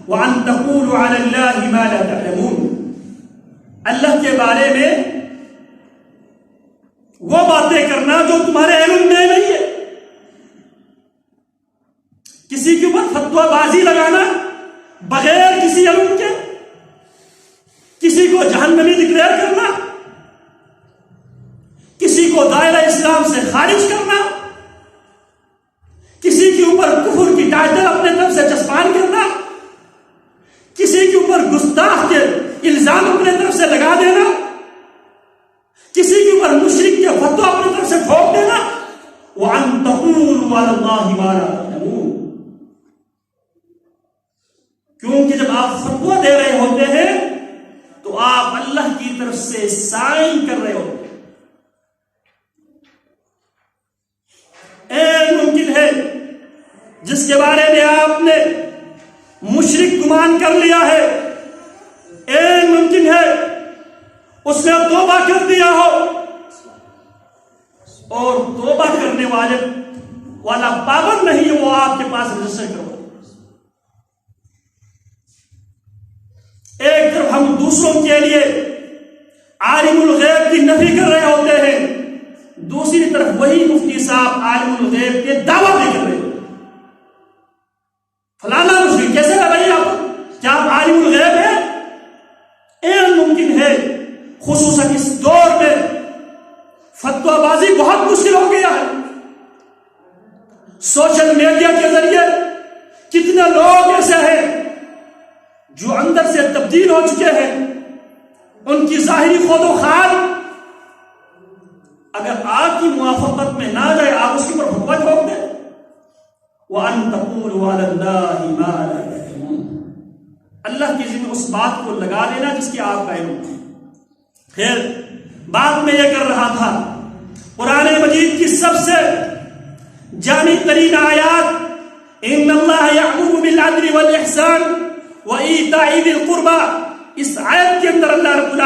وَأَن تَقُولُوا عَلَى اللَّهِ مَا لَا تَعْلَمُونَ، اللہ کے بارے میں وہ باتیں کرنا جو تمہارے علم میں نہیں ہے. کسی کے اوپر فتویٰ بازی لگانا بغیر کسی علم کے، کسی کو جہنمی ڈکلیئر کرنا، کسی کو دائرہ اسلام سے خارج کرنا، کسی کے اوپر کفر کی ٹائٹل اپنے طرف سے چسپان کرنا، کسی کے اوپر گستاخ کے الزام اپنے طرف سے لگا دینا، کسی کے اوپر مشرک کے فتویٰ اپنے طرف سے ٹھوک دینا. وَأَن تَقُولُوا عَلَى اللَّهِ مَا لَا تَعْلَمُونَ، کیونکہ جب آپ فتویٰ دے رہے ہوتے ہیں تو آپ اللہ کی طرف سے سائن کر رہے ہوتے ہیں. ممکن ہے جس کے بارے میں آپ نے مشرک گمان کر لیا ہے، ممکن ہے اس نے توبہ کر دیا ہو، اور توبہ کرنے والا پابند نہیں ہے وہ آپ کے پاس رجسٹر کرو. ایک طرف ہم دوسروں کے لیے عالم الغیب کی نفی کر رہے ہوتے ہیں، دوسری طرف وہی مفتی صاحب عالم الغیب کے دعویٰ بھی کر رہے ہوتے ہیں. فلانا مشرک کیسے ہے بھائی آپ؟ کیا آپ عالم الغیب ہیں؟ ممکن ہے خصوصاً اس دور میں فتویٰ بازی بہت مشکل ہو گیا ہے. سوشل میڈیا کے ذریعے کتنے لوگ ایسے ہیں جو اندر سے تبدیل ہو چکے ہیں. ان کی ظاہری خود و خال اگر آپ کی موافقت میں نہ جائے آپ اس کے اوپر فتویٰ ٹھوک دیں. وَأَن تَقُولُوا عَلَى اللَّهِ مَا لَا تَعْلَمُونَ، اللہ کی ذمہ اس بات کو لگا دینا جس کی آپ کا علم ہے. پھر بات میں یہ کر رہا تھا، قرآن مجید کی سب سے جامع ترین آیات ان اللہ یأمر بالعدل والإحسان وإیتاء ذی القربى، اس آیت کے اندر اللہ رب